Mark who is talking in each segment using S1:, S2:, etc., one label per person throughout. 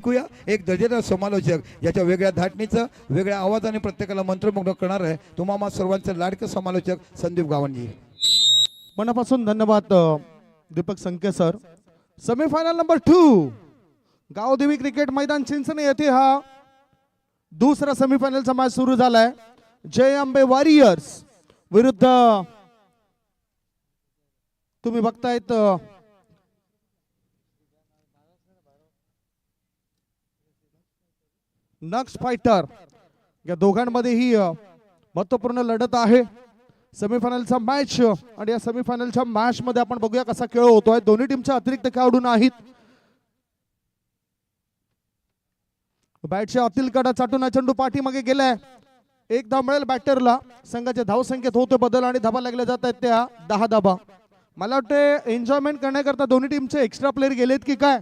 S1: ऐकूया एक दर्जेदार समालोचक ज्याच्या वेगळ्या धाटणीचं वेगळ्या आवाजाने प्रत्येकाला मंत्रमुग्ध करणार आहे तुम्हा सर्वांचे लाडके समालोचक संदीप गावंजी.
S2: मनापासून धन्यवाद Deepak Sanke sir. Semifinal number 2 Gavdevi cricket मैदान चिंचणे येथे हा दुसरा सेमीफायनलचा मॅच सुरू झालाय. जय अंबे वॉरियर्स विरुद्ध तुम्ही बघतायत नक्स फायटर. या दोघांमध्ये ही महत्त्वपूर्ण लढत आहे सेमीफायनलचा मॅच. आणि या सेमीफायनलच्या मॅच मध्ये आपण बघूया कसा खेळ होतोय. दोन्ही टीमच्या अतिरिक्त खेळाडू नाहीत. बॅटच्या आतील कडा चाटून चेंडू पाठीमागे गेलाय. एक धाव मिळेल बॅटरला. संघाच्या धाव संख्येत होते बदल आणि धाबा लागल्या जात आहेत त्या 10 धाबा. मला वाटते एन्जॉयमेंट करण्याकरता दोन्ही टीमचे एक्स्ट्रा प्लेयर गेलेत की काय.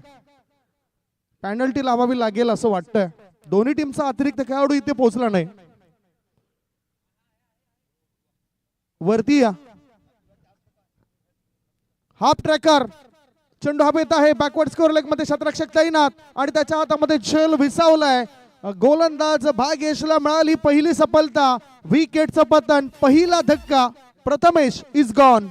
S2: पेनल्टी लावावी लागेल असं वाटतंय. दोन्ही टीमचा अतिरिक्त खेळाडू इथे पोहोचला नाही. वरती या हाफ ट्रॅकर. चेंडू हवेत आहे. बॅकवर्ड स्कोर लेग मध्ये शतरक्षक तैनात आणि त्याच्या हातामध्ये झेल विसावलाय. गोलंदाज भाग्येशला मिळाली पहिली सफलता. विकेटचं पतन. पहिला धक्का. Prathamesh is gone.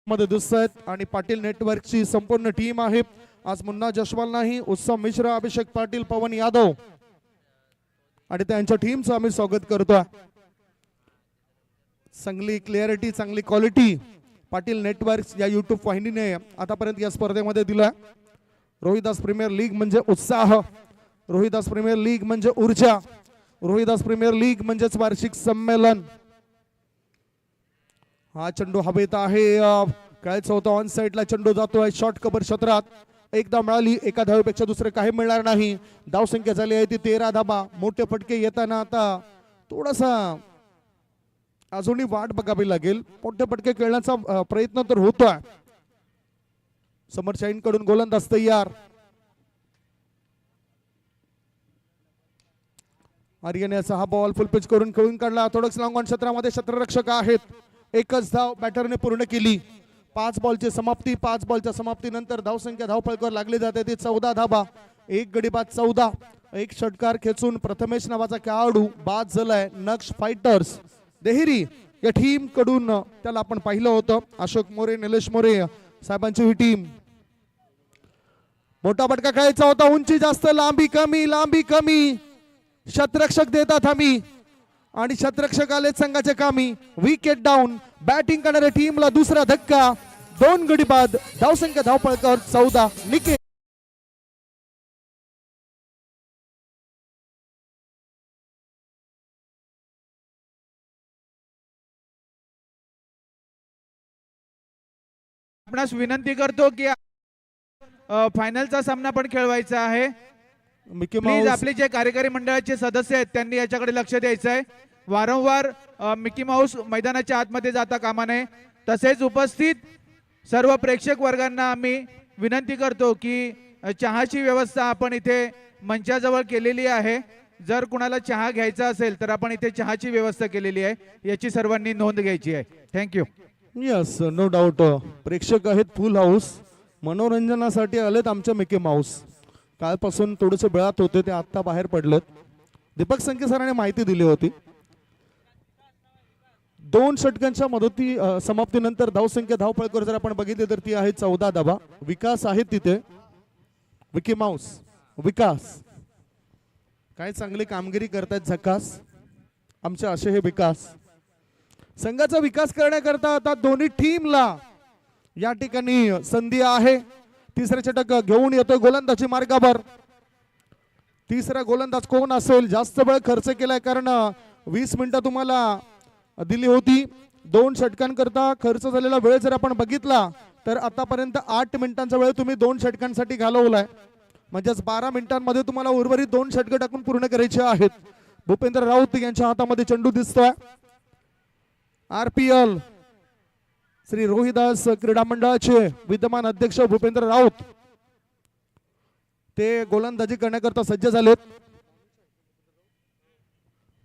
S2: मध्ये दिसत आहेत आणि पाटील नेटवर्कची संपूर्ण टीम आहे. आज मुन्ना जशवाल नाही, उत्सव मिश्रा, अभिषेक पाटील, पवन यादव आणि त्यांच्या टीमचं आम्ही स्वागत करतोय. चांगली क्लिअरिटी, चांगली क्वालिटी पाटील नेटवर्क या युट्यूब वाहिनीने आतापर्यंत या स्पर्धेमध्ये दिलाय. रोहिदास प्रीमियर लीग म्हणजे उत्साह. रोहिदास प्रीमियर लीग म्हणजे ऊर्जा. रोहिदास प्रीमियर लीग म्हणजेच वार्षिक संमेलन. हा चेंडू हवेत आहे. खेळायचा होता ऑन साइडला. चेंडू जातोय शॉर्ट कव्हर क्षेत्रात. एकदा मिळाली. एका धावेपेक्षा दुसरे काही मिळणार नाही. धावसंख्या झाली आहे ती 13 धाबा. मोठे फटके येताना आता थोडासा अजूनही वाट बघावी लागेल. मोठे पटके खेळण्याचा प्रयत्न तर होतोय. समोरच्या कडून गोलंदाज तयार. आर्यन हा बॉल फुल पिच करून खेळून काढला. थोडंच लॉंग ऑन क्षेत्रामध्ये क्षेत्ररक्षक आहेत. एकच धाव बॅटरने पूर्ण केली. 5 बॉलची समाप्ती. 5 बॉलच्या समाप्तीनंतर धावसंख्या धावफलकावर लागली जाते ती 14 धाबा. एक गडी बाद 14. एक षटकार खेचून प्रथमेश नावाचा खेळाडू बाद झालाय. नक्ष फायटर्स देहिरी या टीम कडून त्याला आपण पाहिलं होतं. अशोक मोरे, निलेश मोरे साहेबांची ही टीम. मोठा फटका खेळायचा होता. उंची जास्त, लांबी कमी, लांबी कमी. क्षेत्ररक्षक देतात हमी आणि क्षेत्ररक्षक आले संघाचे कामी. Wicket down. बॅटिंग करणाऱ्या टीमला दुसरा धक्का. 2 गडी बाद. धावसंख्या धावफलकावर 14. निकेत
S3: आपणास विनंती करतो की फायनलचा सामना पण खेळवायचा आहे.
S2: मिकी
S3: प्लीज
S2: माऊस
S3: आपले जे कार्यकारी मंडळाचे सदस्य आहेत त्यांनी याच्याकडे लक्ष द्यायचं आहे. वारंवार मिकी माऊस मैदानाच्या आतमध्ये जाता कामा नये. तसेच उपस्थित सर्व प्रेक्षक वर्गांना आम्ही विनंती करतो की चहाची व्यवस्था आपण इथे मंचाजवळ केलेली आहे. जर कुणाला चहा घ्यायचा असेल तर आपण इथे चहाची व्यवस्था केलेली आहे. याची सर्वांनी नोंद घ्यायची आहे. थँक्यू.
S2: Yes no doubt. प्रेक्षक आहेत फुल हाऊस. मनोरंजनासाठी आलेत आमच्या मिकी माऊस. कालपासून थोडेसे बेळात होते ते आत्ता बाहेर पडलेत. दीपक संके सरांनी माहिती दिली होती. 2 षटकांच्या समाप्तीनंतर धावसंख्या धावफलकावर जर आपण बघितली तर ती आहे 14 धाबा. विकास आहे तिथे. विकी माऊस विकास काय चांगली कामगिरी करतायत. झकास आमचे असे हे विकास. संघाचा विकास करण्याकरता आता दोन्ही टीमला या ठिकाणी संधी आहे. तिसरे षटक घेऊन येतोय गोलंदाजी मार्गावर. तिसरा गोलंदाज कोण असेल? जास्त वेळ खर्च केलाय कारण 20 मिनिटं तुम्हाला दिली होती. 2 षटकांकरता खर्च झालेला वेळ जर आपण बघितला तर आतापर्यंत 8 मिनिटांचा वेळ तुम्ही 2 षटकांसाठी घालवलाय. म्हणजेच 12 मिनिटांमध्ये तुम्हाला उर्वरित 2 षटकं टाकून पूर्ण करायचे आहेत. भूपेंद्र राऊत यांच्या हातामध्ये चेंडू दिसतोय. RPL श्री रोहिदास क्रीडा मंडळाचे विद्यमान अध्यक्ष भूपेंद्र राऊत ते गोलंदाजी करण्याकरता सज्ज झालेत.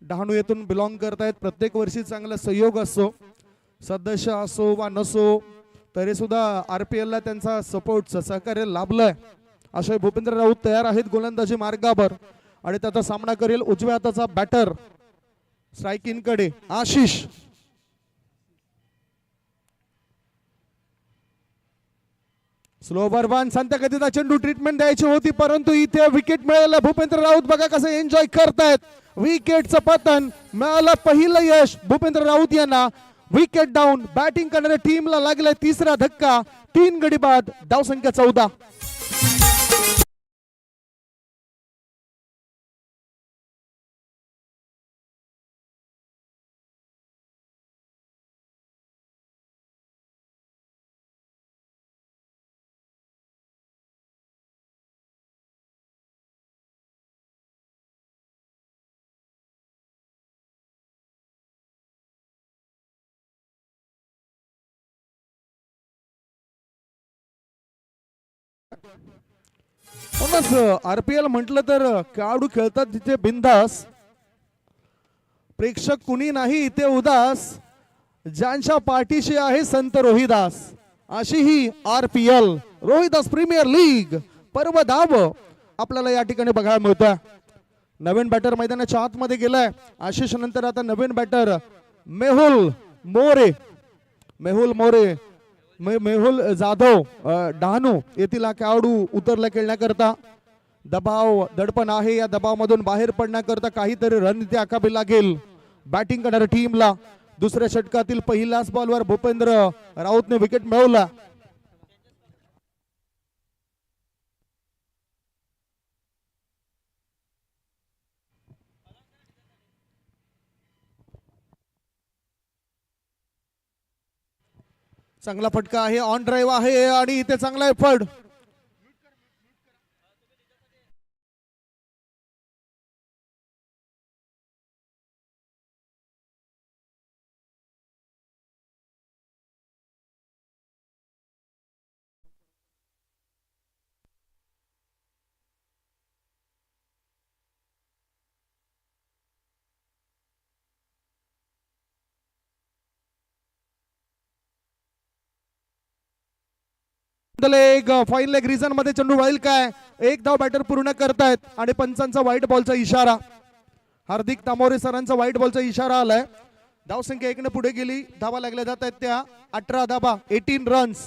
S2: डहाणू येथून बिलॉंग करतायत. प्रत्येक वर्षी चांगला सहयोग असतो. सदस्य असो वा नसो तरी सुद्धा RPL ला त्यांचा सपोर्ट सहकार्य लाभलंय. असे भूपेंद्र राऊत तयार आहेत गोलंदाजी मार्गावर आणि त्याचा सामना करेल उजव्या हाताचा बॅटर स्ट्राइकिंग कडे आशिष. स्लोवर वन संत गतीचा चेंडू ट्रीटमेंट द्यायची होती परंतु इथे विकेट मिळालं. भूपेंद्र राऊत बघा कसं एन्जॉय करतायत. विकेटचं पतन मिळालं. पहिलं यश भूपेंद्र राऊत यांना. Wicket down. बॅटिंग करणाऱ्या टीमला लागलाय तिसरा धक्का. 3 गडी बाद. धावसंख्या 14. RPL म्हटलं तर खेळाडू खेळतात तिथे बिंदास. प्रेक्षक कुणी नाही इथे उदास. ज्यांच्या पाठीशी आहे संत रोहिदास. अशी ही RPL रोहिदास प्रीमियर लीग पर्व धाव आपल्याला या ठिकाणी बघायला मिळतोय. नवीन बॅटर मैदानाच्या आतमध्ये गेलाय. आशिष नंतर आता नवीन बॅटर मेहुल जाधव डहाणू येथील खेळाडू उतरला खेळण्याकरता. दबाव दडपण आहे. या दबावामधून बाहेर पडण्याकरता काहीतरी रणनीती आखावी लागेल बॅटिंग करणाऱ्या टीमला. दुसऱ्या षटकातील पहिल्याच बॉलवर भूपेंद्र राऊतने विकेट मिळवला. चांगला फटका आहे. ऑन ड्राईव्ह आहे आणि इथे चांगला एफर्ट. विरुद्ध लेग, फाईन लेग रिझन मध्ये चेंडू वळेल काय, एक धाव बॅटर पूर्ण करतायत आणि पंचांचा व्हाईट बॉलचा इशारा, हार्दिक तामोरे सरांचा व्हाईट बॉलचा इशारा आलाय. धावसंख्या 1 ने पुढे गेली, धावा लागल्या जात आहेत त्या 18 धावा, 18 रन्स.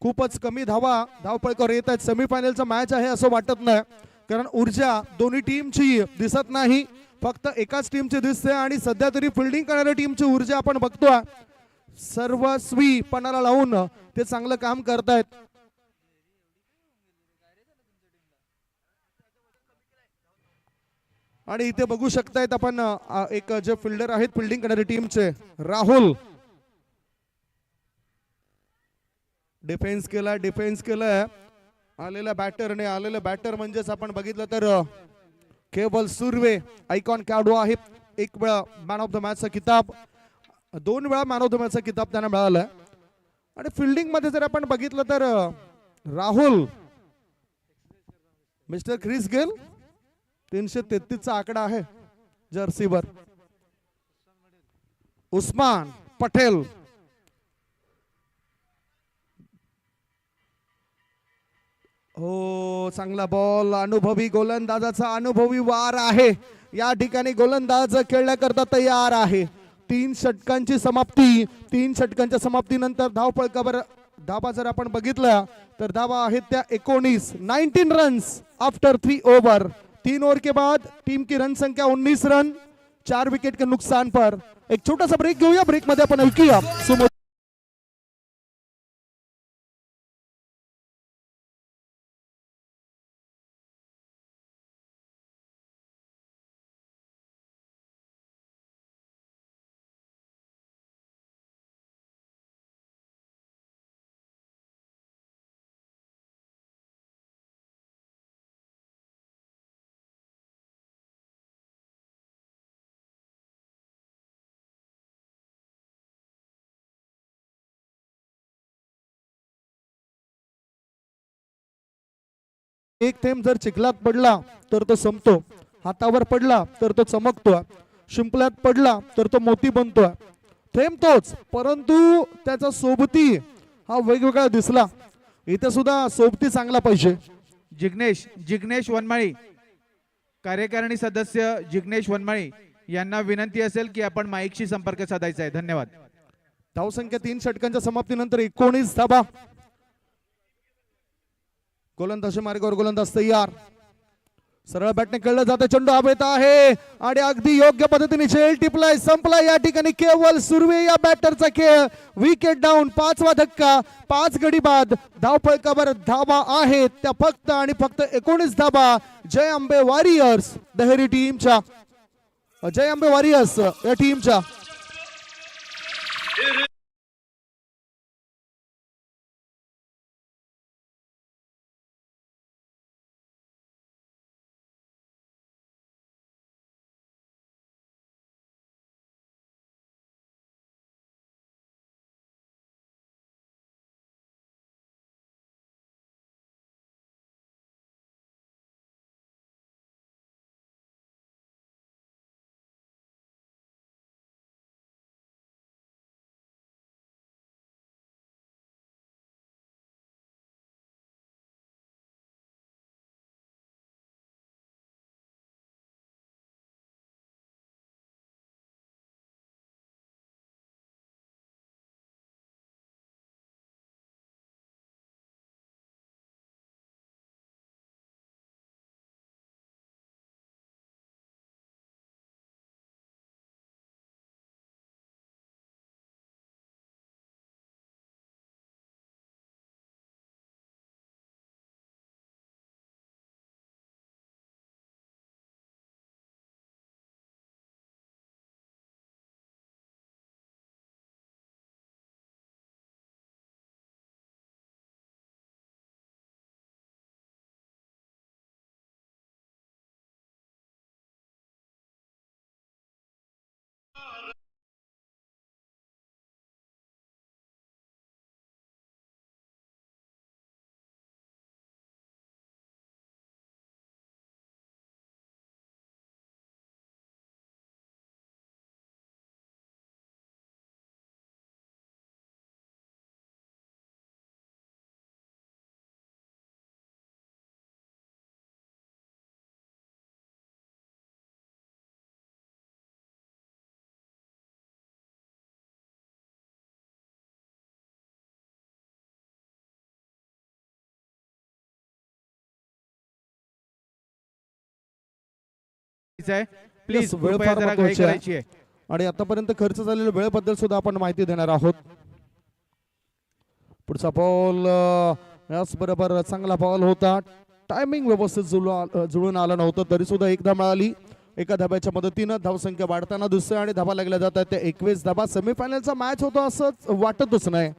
S2: खूपच कमी धावा धावपळकर येत आहेत. सेमीफायनलचा मॅच आहे असं वाटत नाही, कारण ऊर्जा दोन्ही टीमची दिसत नाही, फक्त एकाच टीमची दिसते. आणि सध्या तरी फिल्डिंग करणाऱ्या टीमची ऊर्जा आपण बघतोय, सर्वस्वी पणाला लावून ते चांगलं काम करतायत. आणि इथे बघू शकतायत आपण एक जे फिल्डर आहेत फिल्डिंग करणारे टीमचे, राहुल डिफेन्स केलाय आलेल्या बॅटरने. आलेलं बॅटर म्हणजेच आपण बघितलं तर केवल सुर्वे, आयकॉन खेळाडू आहे. एक वेळा मॅन ऑफ द मॅचचा किताब, 2 वेळा मॅन ऑफ द मॅचचा किताब त्यांना मिळालाय. आणि फिल्डिंग मध्ये जर आपण बघितलं तर राहुल, मिस्टर ख्रिस गेल 333 चा आकडा आहे जर्सीवर. उस्मान पटेल, हो चांगला बॉल, अनुभवी गोलंदाजाचा अनुभवी वार आहे. या ठिकाणी गोलंदाज खेळण्याकरता तयार आहे. 3 षटकांची समाप्ती, 3 षटकांच्या समाप्तीनंतर धावपळकावर धावा जर आपण बघितल्या तर धावा आहेत त्या 19 रन्स आफ्टर 3 ओव्हर. 3 ओवर के बाद टीम की रन संख्या 19 रन, 4 विकेट के नुकसान पर. एक छोटा सा ब्रेक घेऊया, ब्रेक मध्ये आपण ऐकूया एक थेंब जर चिखलात पडला तर तो संपतो, हातावर पडला तर तो चमकतो, शिंपल्यात पडला तर तो मोती बनतो. थेंब तोच, परंतु त्याचा सोबती हा वेगवेगळा दिसला. इथे सुद्धा सोबती चांगला पाहिजे.
S3: जिग्नेश वनमाळी, कार्यकारिणी सदस्य जिग्नेश वनमाळी यांना विनंती असेल की आपण माईकशी संपर्क साधायचा आहे. धन्यवाद.
S2: धावसंख्या 3 षटकांच्या समाप्तीनंतर 19 धावा. गोलंदाज मार्गावर, गोलंदाज तयार, सरळ बॅटने खेळलं जातं, चेंडू हवेत आहे आणि अगदी योग्य पद्धतीने झेल टिपलाय, संपला. या ठिकाणी केवल सुर्वे या बॅटरचा खेळ, विकेट डाऊन, 5वा धक्का, 5 गडी बाद. धावपळकावर धावा आहेत त्या फक्त आणि फक्त 19 धावा. जय अंबे वॉरियर्स दहेरी टीमच्या, जय अंबे वॉरियर्स या टीमच्या.
S3: प्लीज
S2: वेळ
S3: कृपया
S2: फार
S3: जरा घाई
S2: महत्त्वाची आहे.
S3: करायची आहे.
S2: आणि आतापर्यंत खर्च झालेल्या वेळेबद्दल सुद्धा आपण माहिती देणार आहोत. पुढचा बॉल याच बरोबर चांगला बॉल होता. टायमिंग व्यवस्थित जुळून आलं नव्हतं तरी सुद्धा एक धाव मिळाली. एका धाब्याच्या मदतीनं धावसंख्या वाढताना दुसऱ्या आणि धाबा लागल्या जातात ते 21 धाबा. सेमीफायनलचा मॅच होतो असंच वाटतच नाही.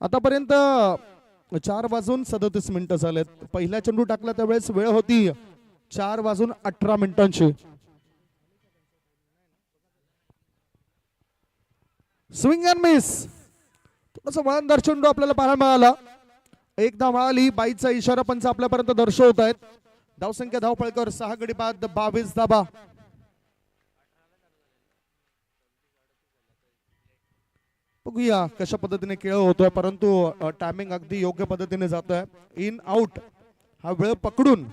S2: आतापर्यंत 4:37 झालेत. पहिला चेंडू टाकला त्यावेळेस वेळ होती 4:18 स्विंग अँड मिस. थोडंसं वळणदार चेंडू आपल्याला पाहायला मिळाला. एक धाव मिळाली. बाईचा इशारा पंच आपल्यापर्यंत दर्शवत आहेत. धावसंख्या धावपळकर 6 गडी बाद 22 धाबा. बघूया कशा पद्धतीने खेळ होतोय परंतु टायमिंग अगदी योग्य पद्धतीने जातोय. इन आउट हा वेळ पकडून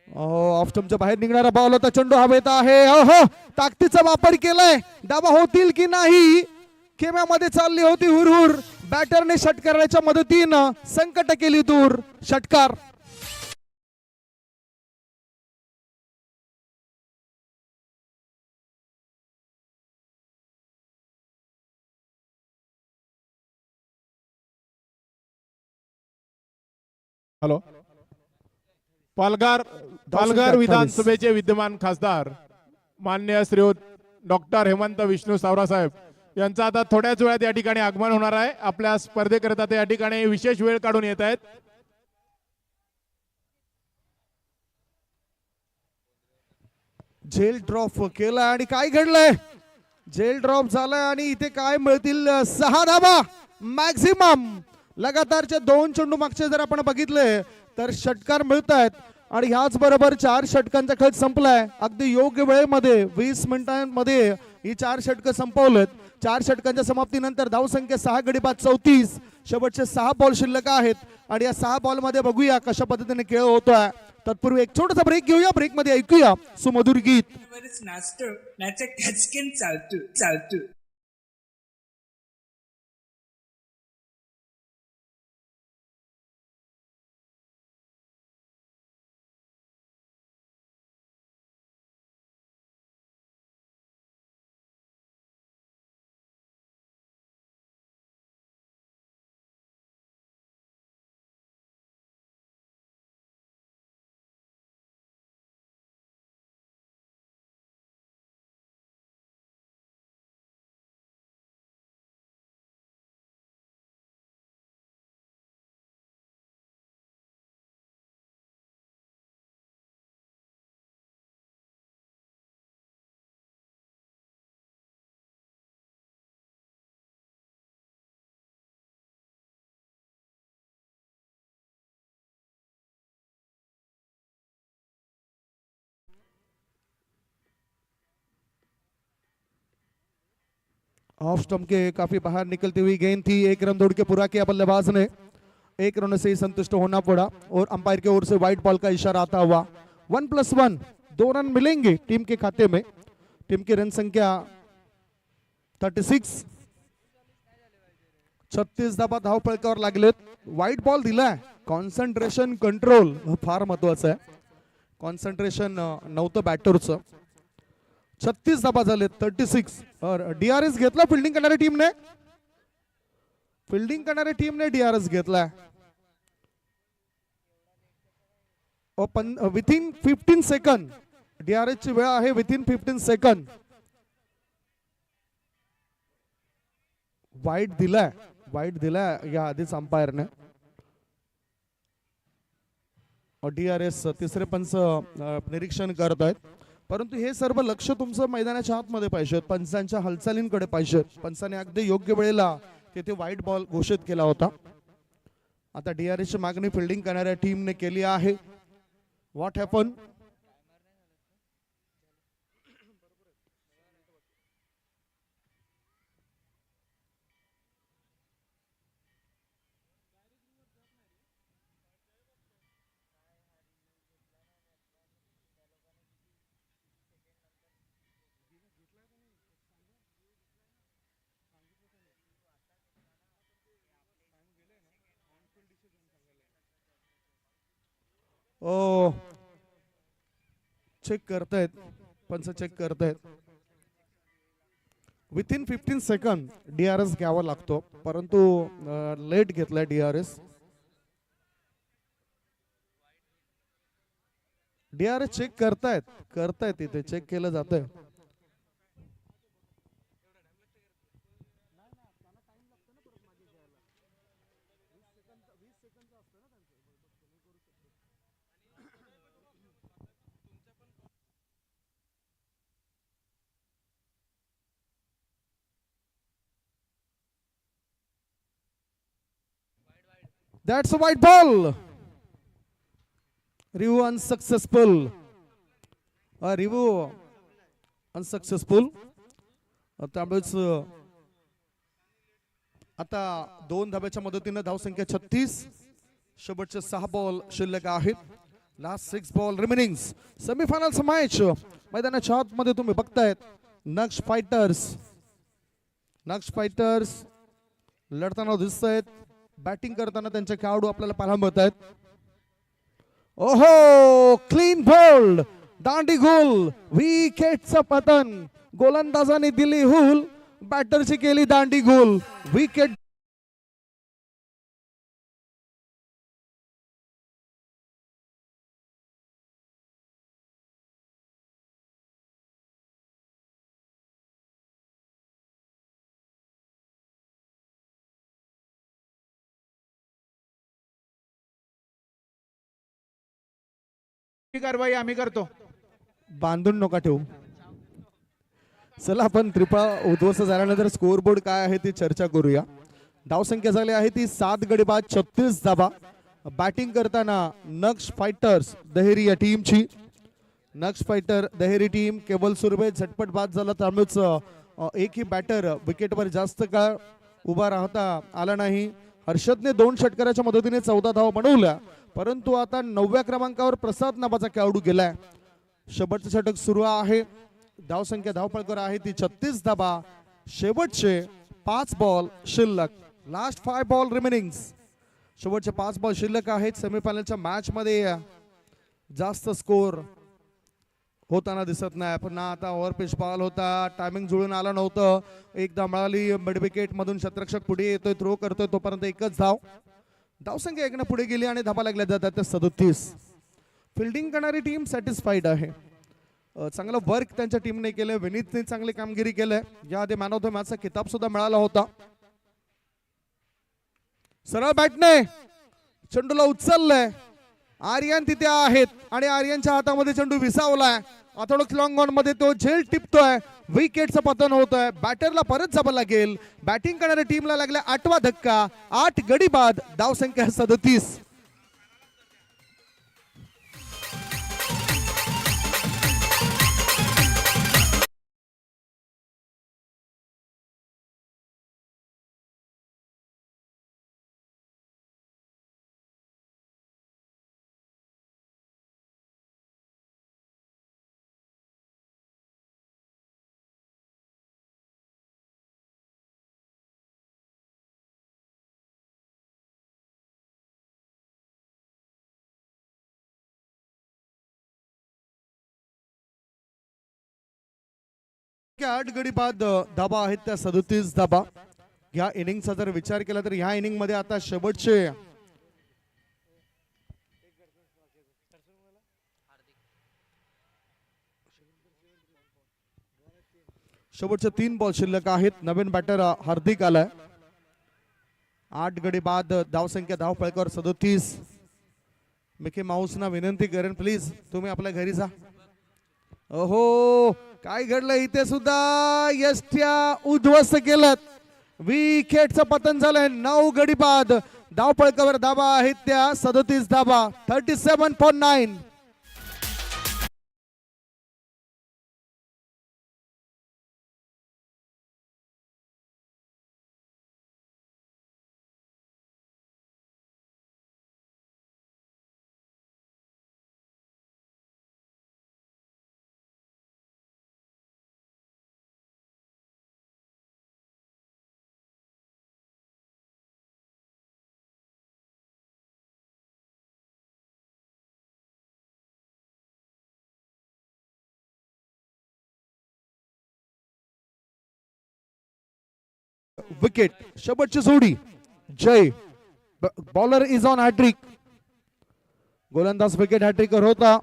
S2: ऑफ स्टंपच्या बाहेर निघणारा बॉल होता. चेंडू हवेत आहे. ताकदीचा वापर केलाय. धाबा होतील की नाही खेम्यामध्ये चालली होती हुरहुर. बॅटरने षटकाराच्या मदतीनं संकट केली दूर. षटकार.
S4: हॅलो. पालघर
S2: 28.
S4: विधानसभेचे विद्यमान खासदार मान्य श्रीयुत डॉक्टर हेमंत विष्णू सावरासाहेब यांचं आता थोड्याच वेळात या ठिकाणी आगमन होणार आहे. आपल्या स्पर्धेकरिता ते या ठिकाणी विशेष वेळ काढून येत आहेत.
S2: झेल ड्रॉप केला आणि काय घडलंय. झेल ड्रॉप झालाय आणि इथे काय मिळतील 6 धाबा मॅक्झिमम. लगातारचे 2 चेंडू मागचे जर आपण बघितले तर षटकार मिळत आहेत आणि ह्याच बरोबर 4 षटकांचा खर्च संपलाय. अगदी योग्य वेळेमध्ये 20 मिनिटांमध्ये ही 4 षटकं संपवलेत. 4 षटकांच्या समाप्तीनंतर धावसंख्या 6 गडी बाद 34. शेवटचे 6 बॉल शिल्लक आहेत आणि या 6 बॉल मध्ये बघूया कशा पद्धतीने खेळ होतोय. तत्पूर्वी एक छोटासा ब्रेक घेऊया. ब्रेक मध्ये ऐकूया सुमधुर गीत.
S5: नाचतो नाचा खचकेन चालतो चालतो.
S2: ऑफ स्टंप के काफी बाहर निकलती हुई गेंद थी. 1 रन दौड़ के पूरा किया बल्लेबाज ने. 1 रन से ही संतुष्ट होना पड़ा और अंपायर की ओर से व्हाइट बॉल का इशारा आता हुआ. 1+1 2 रन मिलेंगे टीम के खाते में. टीम की रन संख्या 36. 36 धाबा धावपळकावर लागलेत. व्हाइट बॉल दिलाय. कॉन्सन्ट्रेशन कंट्रोल फार महत्वाचं आहे. कॉन्सन्ट्रेशन नव्हतं बॅटरचं. 36 धाबा झाले. 36 और डीआरएस घेतला फिल्डिंग करणाऱ्या टीमने. फिल्डिंग करणाऱ्या टीमने डीआरएस घेतलाय. विथिन 15 सेकंद डीआरएस ची वेळ आहे. Within 15 second. वाईट दिलाय या आधीच अंपायरने. डीआरएस तिसरे पंच निरीक्षण करत आहेत परंतु हे सर्व लक्ष तुमचं मैदानाच्या आतमध्ये पाहिजे. पंचांच्या हालचालींकडे पाहिजे. पंचाने अगदी योग्य वेळेला तिथे व्हाईट बॉल घोषित केला होता. आता डीआरएस ची मागणी फिल्डिंग करणाऱ्या टीमने केली आहे. What happen. ओ चेक करतायत, पंच चेक करतायत. विथिन 15 सेकंद DRS घ्यावा लागतो, परंतु लेट घेतलाय DRS. DRS चेक करतायत इथे चेक केलं जातंय. That's a white ball. Review unsuccessful. Review unsuccessful. त्यामुळेच आता 2 धाब्याच्या मदतीने धावसंख्या 36. शेवटचे 6 बॉल शिल्लक आहेत. Last 6 ball remaining. सेमीफायनलचा मॅच मैदानाच्या आतमध्ये तुम्ही बघतायत. नक्ष फायटर्स लढताना दिसत आहेत. बॅटिंग करताना त्यांचे खेळाडू आपल्याला पाहायला मिळत आहेत. ओहो, क्लीन बोल्ड, दांडी गोल, विकेटचं पतन. गोलंदाजाने दिली हुल, बॅटरची केली दांडी गोल. विकेट
S3: ही कारवाई आम्ही करतो.
S2: बांधून नका ठेवू. चला आपण त्रिपा उद्ध्वस्त झाल्यानंतर स्कोर बोर्ड काय आहे ती चर्चा करूया. धावसंख्या झाली आहे ती 7 गडी बाद 36 धाबा. बॅटिंग करताना नक्ष फायटर्स दहेरी या टीमची. नक्ष फायटर दहेरी टीम केवल सुरभे झटपट बाद झाला, त्यामुळेच एकही बॅटर विकेटवर जास्त काळ उभा राहता आला नाही. हर्षदने 2 षटकाराच्या मदतीने 14 धावा बनवल्या, परंतु आता 9व्या क्रमांकावर प्रसाद नावाचा खेळाडू गेलाय. शेवटचं षटक सुरू आहे. धावसंख्या धावपळकर आहे ती 36 धाबा. शेवटचे 5 बॉल शिल्लक. Last 5 ball remaining. शेवटचे 5 बॉल शिल्लक आहेत. सेमीफायनलच्या मॅच मध्ये जास्त स्कोर होताना दिसत नाही. पण आता ओव्हर पिच बॉल होता, टायमिंग जुळून आलं नव्हतं. एकदा मिळाली मिड विकेट मधून क्षेत्ररक्षक पुढे येतोय, थ्रो करतोय, तोपर्यंत एकच धाव. धावसंख्या 1 पुढे गेली आणि धाबा लागल्या जातात 37. फिल्डिंग करणारी टीम सॅटिस्फाईड आहे. चांगलं वर्क त्यांच्या टीमने केलंय. विनीतने चांगली कामगिरी केलंय. याआधी मॅन ऑफ द मॅचचा किताब सुद्धा मिळाला होता. सरळ बॅटने चेंडूला उचललंय. आर्यन तिथे आहेत आणि आर्यनच्या हातामध्ये चेंडू विसावलाय. अथोडक्स लॉंग ऑन मध्ये तो झेल टिपतोय. विकेटचं पतन होतंय. बॅटरला परत जावं लागेल. बॅटिंग करणाऱ्या टीमला लागला 8वा धक्का. 8 गडी बाद. धावसंख्या 37. या 8 गडी बाद धाबा आहेत त्या 37 धाबा. या इनिंगचा जर विचार केला तर ह्या इनिंग मध्ये आता शेवटचे शेवटचे 3 बॉल शिल्लक आहेत. नवीन बॅटर हार्दिक आलाय. 8 गडी बाद धावसंख्या धावपळकावर 37. मिकी माऊस ना विनंती करेन, प्लीज तुम्ही आपल्या घरी जा. ओहो, काय घडलं इथे सुद्धा. यष्ट्या उद्ध्वस्त केलं. विकेटचं पतन झालंय. 9 गडी बाद. धावपळकावर धाबा आहेत त्या 37 धाबा. 37.9. विकेट. शेवटची जोडी जय बॉलर इज ऑन हॅट्रिक. गोलंदाज विकेट हॅट्रिकर होता.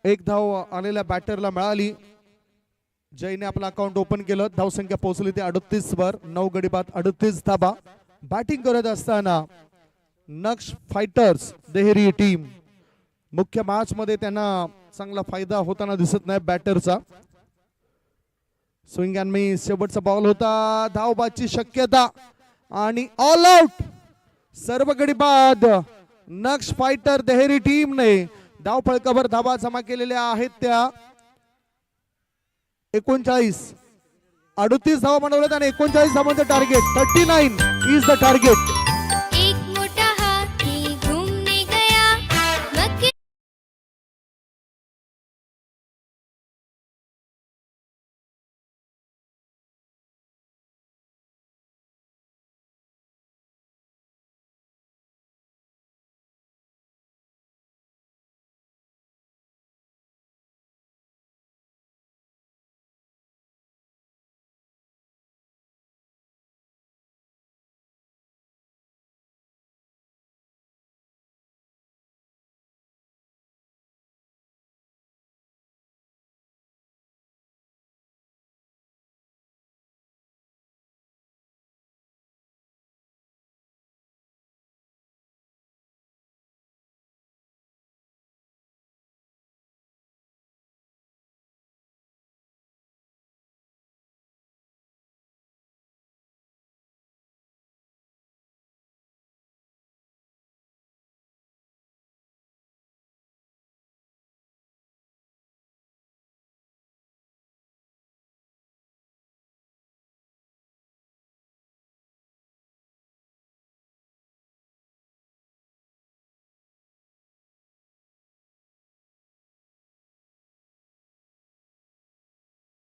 S2: एक धाव आलेल्या बॅटरला मिळाली. जयने आपलं अकाउंट ओपन केलं. धावसंख्या पोहोचली ते 38 वर. 9 गडी बाद 38 धाबा. बॅटिंग करत असताना नक्ष फायटर्स देहरी टीम मुख्य मॅच मध्ये त्यांना चांगला फायदा होताना दिसत नाही बॅटरचा. Swing and miss. शेवटचा बॉल होता. धावबाची शक्यता आणि ऑल आउट. सर्व गडी बाद. नक्ष फायटर देहरी टीमने धाव फळकावर धाबा जमा केलेल्या आहेत त्या 39. 38 धावा बनवल्यात आणि 39 धावांचं टार्गेट. 39 is the target.
S6: एक मोठा हाती घूमने गया मक्के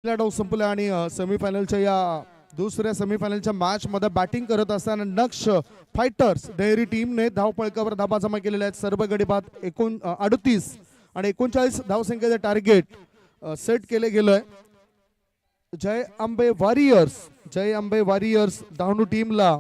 S2: डाव संपला आणि सेमीफायनलच्या या दुसऱ्या सेमीफायनलच्या मॅच मध्ये बॅटिंग करत असताना नक्ष फायटर्स देहरी टीमने धाव फळकावर धाबा जमा केलेल्या आहेत. सर्व गडी बाद 38 आणि 39 धावसंख्येचे टार्गेट सेट केले गेलंय. जय अंबे वॉरियर्स डहाणू टीमला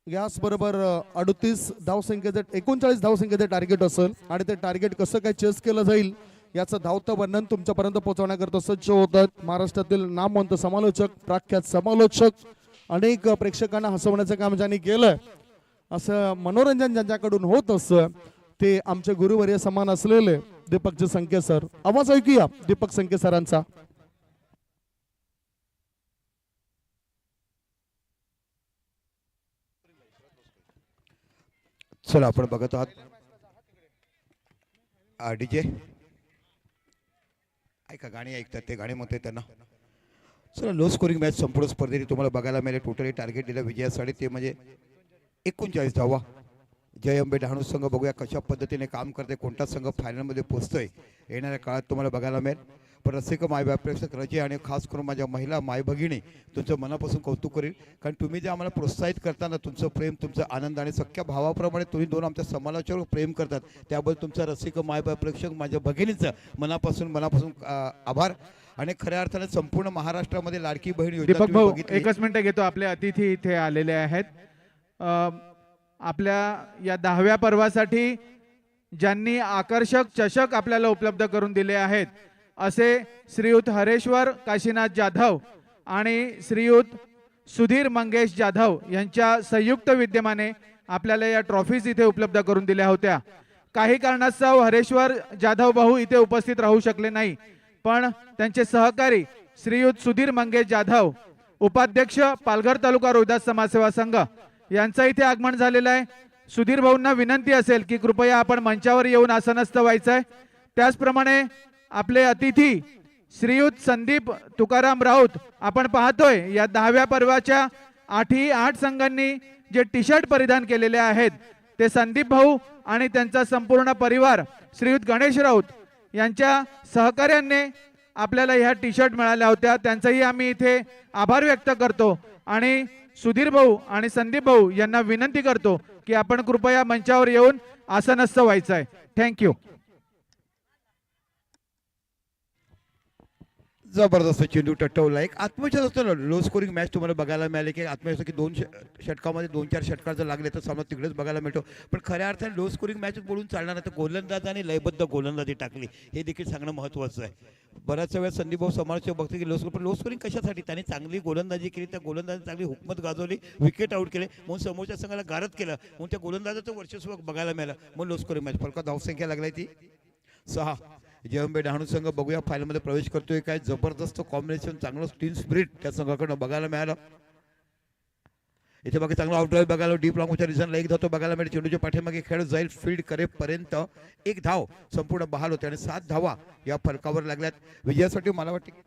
S2: याच बरोबर 38 धावसंख्येचे 39 धावसंख्येचे टार्गेट असेल आणि ते टार्गेट कसं काय चेस केलं जाईल याचं धावतं वर्णन तुमच्यापर्यंत पोहोचवण्याकरता सज्ज होतात महाराष्ट्रातील नामवंत समालोचक, प्रख्यात समालोचक, अनेक प्रेक्षकांना हसवण्याचं काम ज्यांनी केलंय, असं मनोरंजन ज्यांच्याकडून होत असतं ते आमचे गुरुवर्य समान असलेले दीपकजी संके सर. आवाज ऐकूया दीपक संके सरांचा.
S1: चला आपण बघत आहात डीजे ऐका गाणी ऐकतात ते गाणी म्हणते त्यांना. चला लो स्कोरिंग मॅच संपूर्ण स्पर्धेने तुम्हाला बघायला मिळेल. टोटली टार्गेट दिलं विजयासाठी ते म्हणजे 39 धावा. जय अंबे डहाणू संघ बघूया कशा पद्धतीने काम करते, कोणता संघ फायनलमध्ये पोहोचतोय येणाऱ्या काळात तुम्हाला बघायला मिळेल. पण रसिक माय प्रेक्षक रजे आणि खास करून माझ्या महिला माय भगिनी तुमचं मनापासून कौतुक करेल, कारण तुम्ही जे आम्हाला प्रोत्साहित करताना तुमचं प्रेम, तुमचा आनंद आणि सख्या भावाप्रमाणे तुम्ही दोन आमच्या समालोचनावर प्रेम करतात त्याबद्दल तुमचा रसिक माय प्रेक्षक माझ्या भगिनीचं मनापासून आभार. आणि खऱ्या अर्थाने संपूर्ण महाराष्ट्रामध्ये लाडकी बहीण योजना
S3: दीपक भाऊ
S1: बघितली.
S3: एकच मिनिट घेतो. आपले अतिथी इथे आलेले आहेत. आपल्या या 10व्या पर्वासाठी ज्यांनी आकर्षक चषक आपल्याला उपलब्ध करून दिले आहेत असे श्रीयुत हरेश्वर काशीनाथ जाधव आणि श्रीयुत सुधीर मंगेश जाधव यांच्या संयुक्त विद्यमाने आपल्याला या ट्रॉफीज इथे उपलब्ध करून दिल्या होत्या. काही कारणास्तव हरेश्वर जाधव भाऊ इथे उपस्थित राहू शकले नाही, पण त्यांचे सहकारी श्रीयुत सुधीर मंगेश जाधव, उपाध्यक्ष पालघर तालुका रोहिदास समाजसेवा संघ यांचं इथे आगमन झालेलं आहे. सुधीर भाऊंना विनंती असेल की कृपया आपण मंचावर येऊन आसनस्थ व्हायचंय. त्याचप्रमाणे आपले अतिथी श्रीयुत संदीप तुकाराम राऊत, आपण पाहतोय या 10व्या पर्वाच्या 8 संघांनी जे टी शर्ट परिधान केलेले आहेत ते संदीप भाऊ आणि त्यांचा संपूर्ण परिवार श्रीयुत गणेश राऊत यांच्या सहकार्याने आपल्याला ह्या टी शर्ट मिळाल्या होत्या. त्यांचाही आम्ही इथे आभार व्यक्त करतो आणि सुधीर भाऊ आणि संदीप भाऊ यांना विनंती करतो की आपण कृपया मंचावर येऊन आसनस्थ व्हायचंय. थँक्यू.
S1: जबरदस्त चेंडू टटवला. एक आत्मविश्वास असतो ना, लो स्कोरिंग मॅच तुम्हाला बघायला मिळाले की आत्मविश्वास की षटकामध्ये 2-4 षटकार जर लागले तर सामना तिकडेच बघायला मिळतो. पण खऱ्या अर्थाने लो स्कोरिंग मॅच बोलून चालणार नाही, तर गोलंदाजाने लयबद्ध गोलंदाजी टाकली हे देखील सांगणं महत्त्वाचं आहे. बऱ्याच वेळा संदीप भाऊ समालोचक बघतो की लो स्कोरिंग कशासाठी, त्याने चांगली गोलंदाजी केली, त्या गोलंदाजी चांगली हुकमत गाजवली, विकेट आउट केले, म्हणून समोरच्या संघाला गारद केलं, म्हणून त्या गोलंदाजाचं वर्चस्व बघायला मिळालं, म्हणून लो स्कोरिंग मॅच. फलका धावसंख्या लागलाय ती 6. जयंबे डहाणू संघ बघूया फायनलमध्ये प्रवेश करतोय काय. जबरदस्त कॉम्बिनेशन, चांगलं टीम स्पिरिट त्या संघाकडनं बघायला मिळालं. इथे बाकी चांगला आउटड्राईव्ह बघायला, डीप लॉंगच्या रिझनला एक धाव तो बघायला मिळेल. चेंडूच्या पाठीमागे खेळ जाईल, फील्ड करेपर्यंत एक धाव संपूर्ण बहाल होते आणि 7 धावा या फलकावर लागल्यात. विजयासाठी मला वाटतं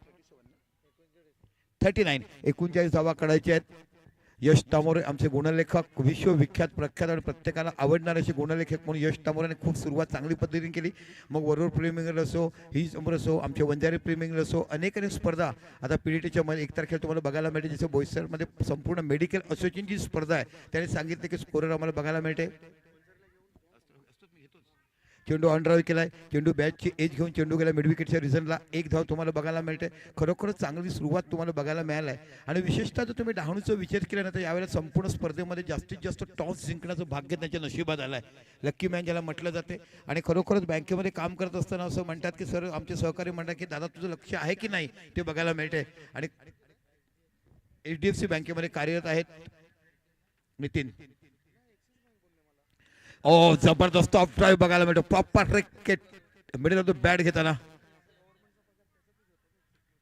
S1: 39 39 धावा काढायच्या आहेत. यश तामोरे आमचे गुणलेखक, विश्वविख्यात प्रख्यात आणि प्रत्येकाला आवडणारे असे गुणलेखक म्हणून यश तामोरेने खूप सुरुवात चांगली पद्धतीने केली. मग वरुड प्रीमियर असो, ही समोर असो, आमचे वंजारी प्रीमियर असो, अनेक स्पर्धा आता पीडीटीच्या मध्ये 1 तारखेला तुम्हाला बघायला मिळते. जसे बोईसरमध्ये संपूर्ण मेडिकल असोसिएशनची स्पर्धा आहे, त्याने सांगितले की स्कोरर आम्हाला बघायला मिळते. चेंडू ऑन ड्राईव्ह केलाय, चेंडू बॅटची एज घेऊन चेंडू गेला मिड विकेटच्या रिझनला, एक धाव तुम्हाला बघायला मिळते. खरोखरच चांगली सुरुवात तुम्हाला बघायला मिळाली आहे. आणि विशेषतः जर तुम्ही डहाणूचा विचार केला ना, तर यावेळेला संपूर्ण स्पर्धेमध्ये जास्तीत जास्त टॉस जिंकण्याचं भाग्य त्यांच्या नशिबात आलं आहे. लक्की मॅन ज्याला म्हटलं जाते. आणि खरोखरच बँकेमध्ये काम करत असताना असं म्हणतात की सर, आमचे सहकारी म्हणतात की दादा तुझं लक्ष आहे की नाही ते बघायला मिळते. आणि HDFC बँकेमध्ये कार्यरत आहेत नितीन. जबरदस्त ऑफ ड्राईव्ह बघायला मिळतो, proper racket middle of the bat घेताना.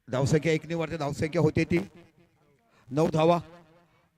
S1: धावसंख्या 1 ने वरती धावसंख्या होते ती 9 धावा.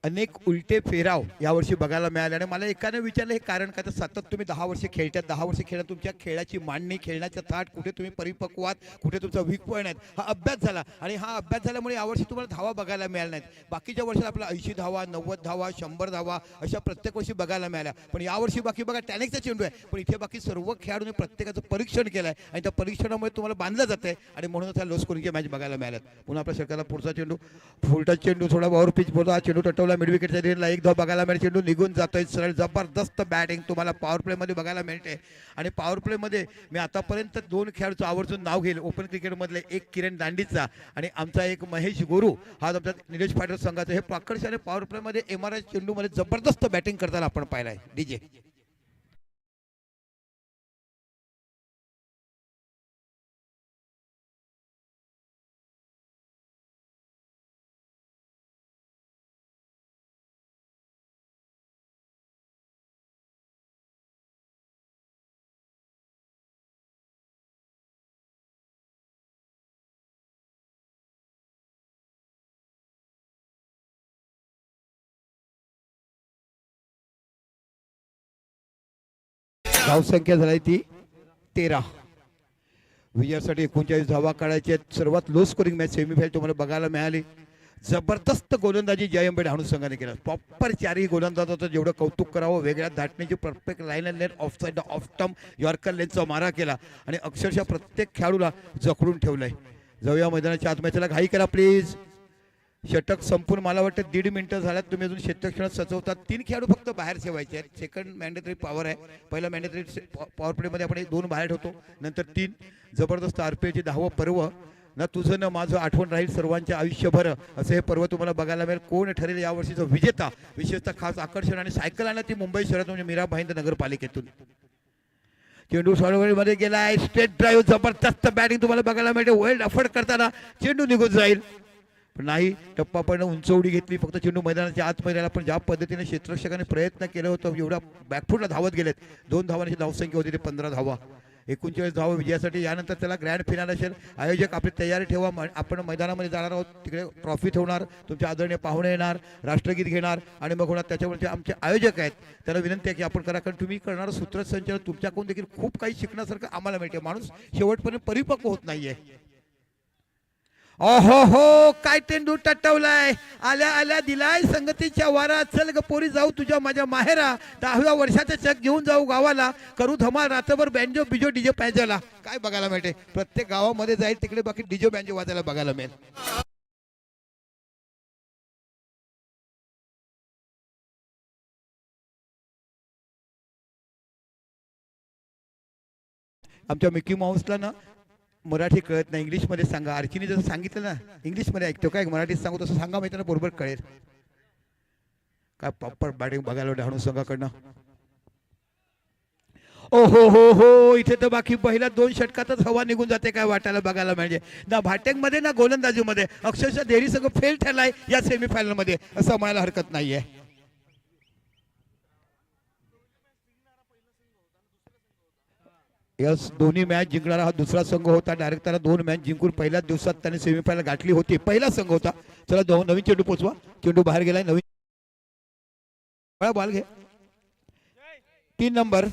S1: अनेक उलटे फेराव यावर्षी बघायला मिळाले. आणि मला एकाने विचारलं हे कारण काय, तर सतत तुम्ही 10 वर्ष खेळतात, 10 वर्ष खेळा, तुमच्या खेळाची मांडणी, खेळण्याचा थाट, कुठे तुम्ही परिपक्वात, कुठे तुमचा वीक पॉईंट आहे, हा अभ्यास झाला. आणि हा अभ्यास झाल्यामुळे यावर्षी तुम्हाला धावा बघायला मिळाल्या नाहीत. बाकीच्या वर्षात आपला 80 धावा, 90 धावा, 100 धावा अशा प्रत्येक वर्षी बघायला मिळाल्या. पण यावर्षी बाकी बघा टॅनिकचा चेंडू आहे, पण इथे बाकी सर्व खेळाडूंनी प्रत्येकाचं परीक्षण केलं आहे आणि त्या परीक्षणामुळे तुम्हाला बांधलं जातं आहे आणि म्हणूनच ह्या लो स्कोरिंगच्या मॅच बघायला मिळाल्यात. पुन्हा आपल्या सरकारला पुढचा चेंडू, फुलटा चेंडू, थोडा ओव्हर पिच बोलतो, हा चेंडू टटवला मिड विकेटच्या दिलेला, एक धाव बघायला मिळेल. चेंडू निघून जातोय सरळ. जबरदस्त बॅटिंग तुम्हाला पॉवर प्ले मध्ये बघायला मिळते. आणि पॉवर प्ले मध्ये मी आतापर्यंत 2 खेळाडूचं आवर्जून नाव घेईल. ओपन क्रिकेट मधले एक किरण दांडीचा आणि आमचा एक महेश गुरु, हा आमचा निलेश पाटील संघाचा. हे पाकडशाने पॉवर प्ले मध्ये MRI चेंडू मध्ये जबरदस्त बॅटिंग करताना आपण पाहिलाय. डीजे धावसंख्या झाली ती 13. विजयासाठी 39 धावा काढायच्या आहेत. सर्वात लो स्कोरिंग मॅच सेमीफायनल तुम्हाला बघायला मिळाली. जबरदस्त गोलंदाजी जयंबे डहाणू संघाने केला. प्रॉपर 4ही गोलंदाजाचं जेवढं कौतुक करावं, वेगळ्या धाटण्याची perfect line and lane, off side off stump, yorker लेनचा मारा केला आणि अक्षरशः प्रत्येक खेळाडूला जखडून ठेवलंय. जाऊया मैदानाच्या आत. मॅचला घाई करा प्लीज. षटक संपूर्ण मला वाटतं 1.5 मिनिटं झाल्यात. तुम्ही अजून क्षेत्रक्षणात सजवतात. 3 खेळाडू फक्त बाहेर ठेवायचे आहेत. सेकंड मॅन्डेटरी पॉवर आहे. पहिला मॅन्डेटरी पॉवर प्लेमध्ये आपण 2 बाहेर ठेवतो, नंतर 3. जबरदस्त RPLचे 10वं पर्व ना तुझं ना माझं आठवण राहील सर्वांच्या आयुष्यभर, असं हे पर्व तुम्हाला बघायला मिळेल. कोण ठरेल यावर्षीचा विजेता, विशेषतः खास आकर्षण. आणि सायकल आणला ती मुंबई शहरात म्हणजे मीरा भाईंदर नगरपालिकेतून. चेंडू मध्ये गेलाय, स्ट्रेट ड्राईव्ह, जबरदस्त बॅटिंग तुम्हाला बघायला मिळते. वेल अफर्ट करताना चेंडू निघून जाईल, पण नाही. टप्पा पण उंच उडी घेतली, फक्त चेंडू मैदानाच्या आत मैदानाला. पण ज्या पद्धतीने क्षेत्ररक्षकाने प्रयत्न केला होता, एवढा बॅकफुटला धावत गेलेत. 2 धावांची धावसंख्या होती, ते 15 धावा. 39 धावा विजयासाठी. यानंतर त्याला ग्रँड फिनाल असेल. आयोजक आपली तयारी ठेवा, आपण मैदानामध्ये जाणार आहोत. तिकडे ट्रॉफी ठेवणार, तुमचे आदरणीय पाहुणे येणार, राष्ट्रगीत घेणार आणि मग होणार. त्याच्यावरचे आमचे आयोजक आहेत, त्यांना विनंती आहे की आपण करा, कारण तुम्ही करणारं सूत्रसंचालन तुमच्याकडून देखील खूप काही शिकण्यासारखं आम्हाला मिळते. माणूस शेवटपर्यंत परिपक्व होत नाहीये. ओहो हो, काय चेंडू टटवलाय, आल्या आल्या दिलाय संगतीच्या वारा. चल ग पोरी जाऊ तुझ्या माझ्या माहेरा, 10व्या वर्षाचं चक घेऊन जाऊ गावाला, करू धमाल रात्रभर बँजो बिजो डीजे पाहिजेला. काय बघायला मिळते, प्रत्येक गावामध्ये जाईल तिकडे बाकी डीजे बँजो वाजायला बघायला मिळेल. आमच्या मिकी माऊसला ना मराठी कळत नाही, इंग्लिशमध्ये सांगा. अर्चीने जसं सांगितलं ना, इंग्लिशमध्ये ऐकतो काय, मराठीत सांगू तसं सांगा, माहिती ना, बरोबर कळेल. काय प्रॉपर बॅटिंग बघायला डहाणू संघाकडनं. ओ हो हो हो, इथे तर बाकी पहिल्या 2 षटकातच हवा निघून जाते काय वाटायला बघायला म्हणजे. ना बॅटिंगमध्ये ना गोलंदाजीमध्ये अक्षरशः देरी संघ फेल ठरलाय या सेमीफायनल मध्ये, असं म्हणायला हरकत नाहीये. यस, दोन्ही मॅच जिंकणारा हा दुसरा संघ होता. डायरेक्ट त्याला 2 मॅच जिंकून पहिल्याच दिवसात त्याने सेमीफायनल गाठली होती. पहिला संघ होता. चला नवीन चेंडू पोचवा. चेंडू बाहेर गेलाय. नवीन बॉल घे. 3 नंबर.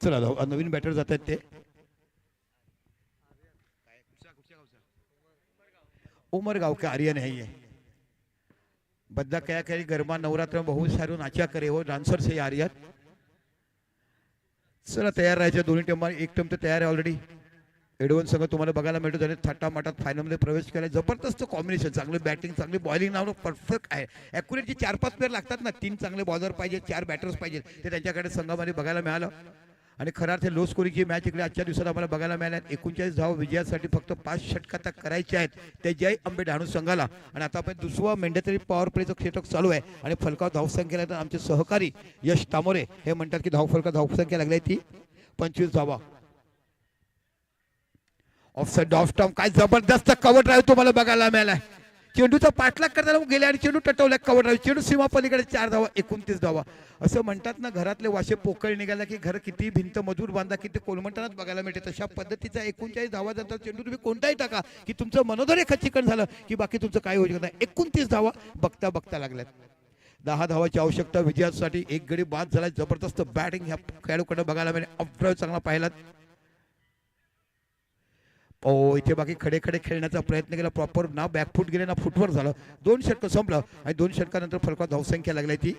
S1: चला नवीन बॅटर जात आहेत ते. उमरगाव के आर्यन है ये. बदला क्या करे, गरबा नवरात्र में बहुत सारे नाचा करे हो डांसर से आर्यन. चला तयार राहायचे दोन्ही टीम. एक टीम तर तयार आहे ऑलरेडी. एडवन संघ तुम्हाला बघायला मिळतो, त्याने थाटा माटात फायनलमध्ये प्रवेश केला. जबरदस्त कॉम्बिनेशन, चांगली बॅटिंग, चांगली बॉलिंग नाव परफेक्ट आहे. ॲक्युरेट जे 4-5 प्लेयर लागतात ना, 3 चांगले बॉलर पाहिजे, 4 बॅटर्स पाहिजे, ते त्यांच्याकडे संघामध्ये बघायला मिळालं. आणि खरं अर्थ लो स्कोरिंगची मॅच इकडे आजच्या दिवसात आम्हाला बघायला मिळाल्या. 39 धावा विजयासाठी फक्त 5 षटकात करायचे आहेत ते जय अंबे डहाणू संघाला. आणि आता आपण दुसरा मेंडेटरी पॉवर प्लेचं षटक चालू आहे आणि फलकाव धावसंख्येला तर आमचे सहकारी यश तामोरे हे म्हणतात की धावसंख्या लागली ती 25 धावा. ऑफसाइड ऑफ स्टंप, काय जबरदस्त कव्हर ड्राईव्ह तुम्हाला बघायला मिळाला. चेंडूचा पाठलाग करताना गेले आणि चेंडू टटवला, कव्हर ड्राईव्ह, चेंडू सीमा पलीकडे 4 धावा, 29 धावा. असं म्हणतात ना, घरातले वाशे पोकळ निघाला की घर किती भिंत मजूर बांधा किती कोलमंटानाच बघायला मिळते. तशा पद्धतीचा 39 धावा जातात. चेंडू तुम्ही कोणताही टाका की तुमचं मनोदर एक खच्चीकरण झालं की बाकी तुमचं काय होऊ शकत नाही. 29 धावा बघता बघता लागल्यात. 10 धावाची आवश्यकता विजयासाठी. एक गडी बाद झाला. जबरदस्त बॅटिंग ह्या खेळाडूकडे बघायला मिळेल. ऑफ ड्राईव्ह चांगला पाहिला. इथे बाकी खडे खडे खेळण्याचा प्रयत्न केला. प्रॉपर ना बॅकफूट गेले ना फुटवर झालं. 2 षटकं संपलं आणि 2 षटकानंतर फलकात धावसंख्या लागली ती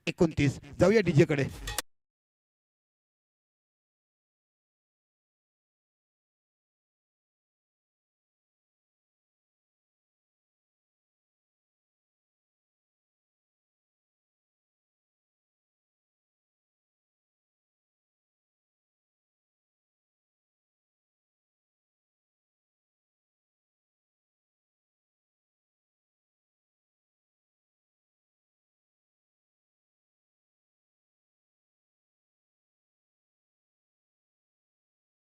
S1: 29. जाऊया डीजे कडे.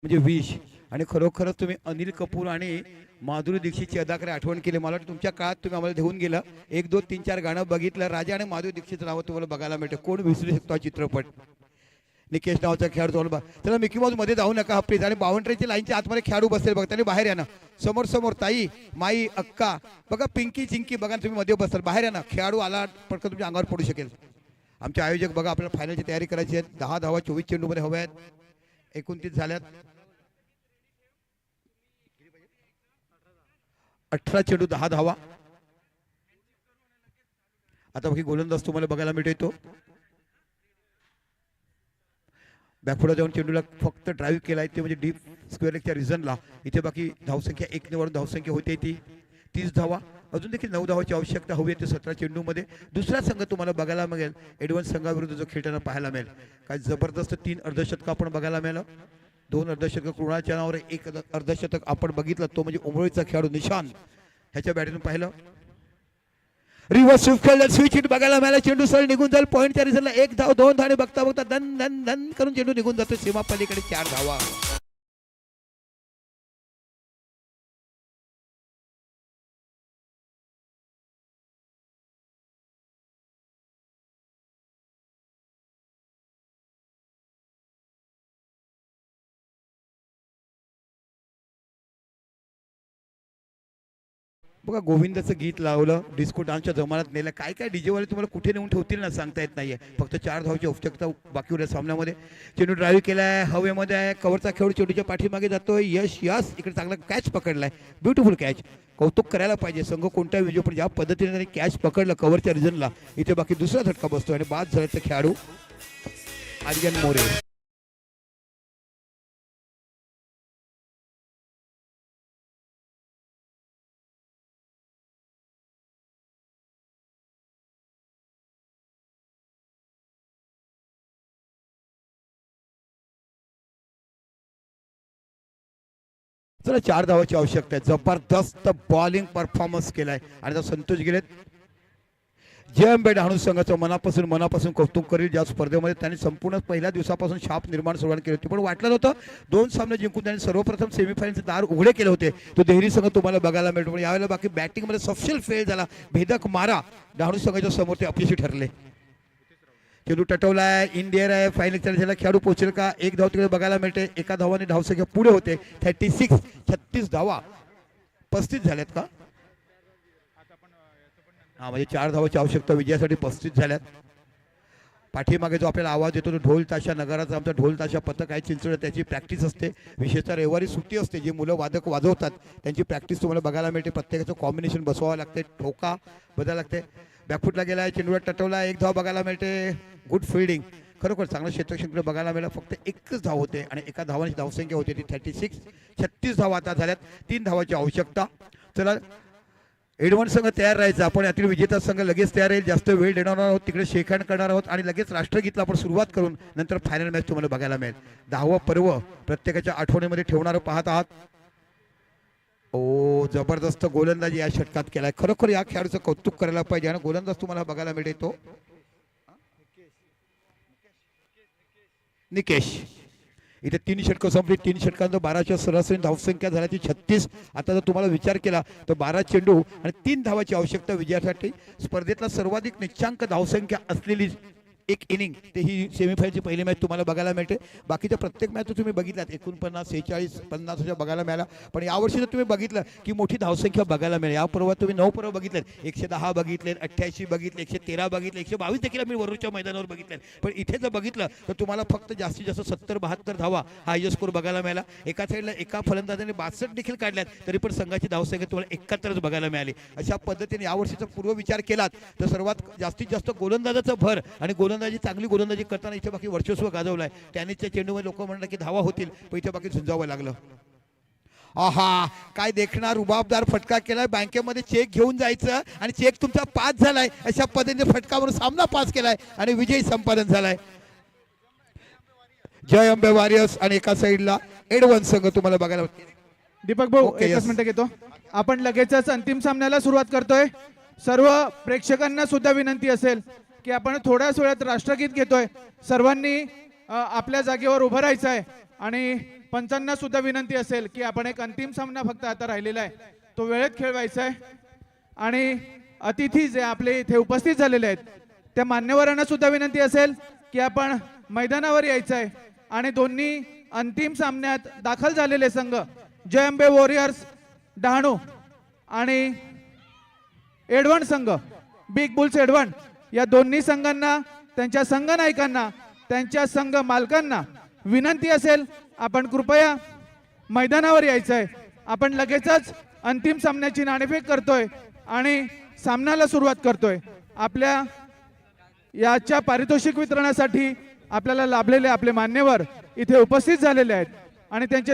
S1: म्हणजे विष. आणि खरोखरच तुम्ही अनिल कपूर आणि माधुरी दीक्षितची अदाकारी आठवण केली. मला वाटतं तुमच्या काळात तुम्ही आम्हाला घेऊन गेलं. 1, 2, 3, 4 गाणं बघितलं. राजा आणि माधुरी दीक्षितचं नाव तुम्हाला बघायला मिळते. कोण विसरू शकतो हा चित्रपट. निकेश नावाचा खेळाडू तुम्हाला त्याला मिकी माऊस मध्ये जाऊ नका प्लीज. आणि बाउंड्रीच्या लाईनच्या आतमध्ये खेळाडू बसले बघा, त्यांनी बाहेर या ना. समोर समोर ताई माई अक्का बघा, पिंकी चिंकी बघा, तुम्ही मध्ये बसताल. बाहेर या ना. खेळाडू आला पटकन तुमच्या अंगावर पडू शकेल. आमचे आयोजक बघा, आपल्याला फायनलची तयारी करायची आहे. 10 धावा 24 चेंडूमध्ये हव्या आहेत. 29 झाल्यात. 18 चेंडू 10 धावा. आता बाकी गोलंदाज तुम्हाला बघायला मिळतो. बॅकफुटला जाऊन चेंडूला फक्त ड्राईव्ह केलाय ते म्हणजे डीप स्क्वेअर लेगच्या रिझनला. इथे बाकी धावसंख्या 1 वरून धावसंख्या होते ती 30 धावा. अजून देखील 9 धावाची आवश्यकता हवी आहे ते 17 चेंडूमध्ये. दुसरा संघ तुम्हाला बघायला मिळेल एडव्हान्स संघाविरुद्ध जो खेळताना पाहायला मिळेल. काय जबरदस्त 3 अर्धशतक आपण बघायला मिळालं. 2 अर्धशतक कृणाच्या नावावर 1 अर्धशतक आपण बघितलं तो म्हणजे उमरोळीचा खेळाडू निशान ह्याच्या बॅटरीतून पाहिलं. रिव्हर्स स्विफ्ट खेळला स्विच हिट बघायला मिळाला. चेंडू सरळ निघून जाईल पॉईंटच्या रिझनला 1 धाव 2 धावे बघता बघता धन धन धन करून चेंडू निघून जातो सीमा पलीकडे 4 धावा. बघा गोविंदाचं गीत लावलं डिस्को डान्सच्या जमान्यात नेलं. काय काय डीजेवाले तुम्हाला कुठे नेऊन ठेवतील ना सांगता येत नाहीये. फक्त 4 धावची आवश्यकता बाकी उरल्या सामन्यामध्ये. चेंडू ड्राईव्ह केलाय हवेमध्ये आहे. कव्हरचा खेळ चेंडूच्या पाठीमागे जातोय. यश इकडे चांगला कॅच पकडलाय. Beautiful catch. कौतुक करायला पाहिजे संघ कोणत्या विजय पण ज्या पद्धतीने त्यांनी कॅच पकडलं कव्हरच्या रिजनला. इथे बाकी दुसरा झटका बसतोय आणि बाद झाल्याचा खेळाडू आर्यन मोरे. चला 4 धावाची आवश्यकता आहे. जबरदस्त बॉलिंग परफॉर्मन्स केलाय आणि आता संतोष गेलेत. जयंबे डहाणू संघाचं मनापासून कौतुक करेल. ज्या स्पर्धेमध्ये त्यांनी संपूर्ण पहिल्या दिवसापासून छाप निर्माण सुरुवात केली होती पण वाटलं नव्हतं 2 सामने जिंकून त्यांनी सर्वप्रथम सेमीफायनलचे दार उघडे केले होते. तो देहरी संघ तुम्हाला बघायला मिळतो पण यावेळेला बाकी बॅटिंगमध्ये सपशेल फेल झाला. भेदक मारा डहाणू संघाच्या समोर ते अपयशी ठरले. चेंडू टटवलाय इंडियर आहे. फायनलच्या त्याला खेळाडू पोहोचेल का. 1 धाव तिकडे बघायला मिळते. 1 धावाने धावसंख्या पुढे होते 36 धावा 35 झाल्यात का. हा म्हणजे 4 धावाची आवश्यकता विजयासाठी 35 झाल्यात. पाठीमागे जो आपल्याला आवाज येतो तो ढोल ताशा नगराचा आमचा ढोल ताशा पथक आहे चिंचवड. त्याची प्रॅक्टिस असते. विशेषतः रविवारी सुट्टी असते. जे मुलं वादक वाजवतात त्यांची प्रॅक्टिस तुम्हाला बघायला मिळते. प्रत्येकाचं कॉम्बिनेशन बसवावं लागते. ठोका बदलावं लागते. बॅकफुटला गेलाय चेंडूला टटवला 1 धाव बघायला मिळते. गुड फिल्डिंग खरोखर चांगलं क्षेत्रक्षण बघायला मिळालं. फक्त 1च धाव होते आणि 1 धावांची धावसंख्या होती ती 36 धावा आता झाल्यात. 3 धावाची आवश्यकता. चला एडव्हान्स संघ तयार राहायचा. आपण यातील विजेता संघ लगेच तयार राहील. जास्त वेळ देणार आहोत. तिकडे शेकहँड करणार आहोत आणि लगेच राष्ट्रगीतला आपण सुरुवात करून नंतर फायनल मॅच तुम्हाला बघायला मिळेल. 10वं पर्व प्रत्येकाच्या आठवणीमध्ये ठेवणारं पाहत आहात. ओ जबरदस्त गोलंदाजी या षटकात केलाय. खरोखर या खेळाडूचं कौतुक करायला पाहिजे आणि गोलंदाज तुम्हाला बघायला मिळेल तो निकेश. इथे 3 षटकं संपली. 3 षटकांचं 12च्या सरासरी धावसंख्या झाल्याची 36. आता जर तुम्हाला विचार केला तर 12 चेंडू आणि 3 धावाची आवश्यकता विजयासाठी. स्पर्धेतला सर्वाधिक निश्चांक धावसंख्या असलेली एक इनिंग ते ही सेमीफायनलची पहिली मॅच तुम्हाला बघायला मिळते. बाकीच्या प्रत्येक मॅच तुम्ही बघितलात 49, 46, 50 अशा बघायला मिळाला. पण यावर्षी जर तुम्ही बघितलं की मोठी धावसंख्या बघायला मिळेल. या पर्वात तुम्ही 9 पर्व बघितलेत. 110 बघितले, 88 बघितले, 113 बघितले, 122 देखील आम्ही वरूच्या मैदानावर बघितले. पण इथे जर बघितलं तर तुम्हाला फक्त जास्तीत जास्त 70-72 धावा हा हायस्ट स्कोर बघायला मिळाला. एका साईडला एका फलंदाजाने 62 देखील काढल्यात तरी पण संघाची धावसंख्या तुम्हाला 71च बघायला मिळाली. अशा पद्धतीने यावर्षीचा पूर्व विचार केलात तर सर्वात जास्तीत जास्त गोलंदाजाचा भर आणि गोलंदाजी चांगली गोलंदाजी करताना इथे बाकी वर्चस्व गाजवलाय. टेनिसच्या चेंडूमध्ये लोक म्हणतात की धावा होतील पण इथे बाकी झुंजावं लागलं. आहा काय देखणार रुबाबदार फटका केलाय. बँकेमध्ये चेक घेऊन जायचं आणि चेक तुमचा पास झालाय अशा पद्धतीने फटकावर सामना पास केलाय आणि विजयी संपादन झालाय. जय अंबे वॉरियर्स आणि एका साईडला एडव्हान्स संघ तुम्हाला बघायला.
S3: दीपक भाऊ
S1: Okay,
S3: एकच
S1: yes.
S3: मिनिट घेतो. आपण लगेचच अंतिम सामन्याला सुरुवात करतोय. सर्व प्रेक्षकांना सुद्धा विनंती असेल की आपण थोड्याच वेळात राष्ट्रगीत घेतोय. सर्वांनी आपल्या जागेवर उभं राहायचं आहे आणि पंचांना सुद्धा विनंती असेल की आपण एक अंतिम सामना फक्त आता राहिलेला आहे तो वेळेत खेळवायचा आहे. आणि अतिथी जे आपले इथे उपस्थित झालेले आहेत त्या मान्यवरांना सुद्धा विनंती असेल की आपण मैदानावर यायचं आहे. आणि दोन्ही अंतिम सामन्यात दाखल झालेले संघ जय अंबे वॉरियर्स डहाणू आणि एडव्हान्स संघ बिग बुल्स एडव्हान्स या दोन्ही संघांना त्यांच्या संघ नायकांना त्यांच्या संघ मालकांना विनंती असेल आपण कृपया मैदानावर यायचं आहे. आपण लगेचच अंतिम सामन्याची नाणेफेक करतोय आणि सामन्याला सुरुवात करतोय. आपल्या याच्या पारितोषिक वितरणासाठी आपल्याला लाभलेले आपले मान्यवर इथे उपस्थित झालेले आहेत आणि त्यांच्या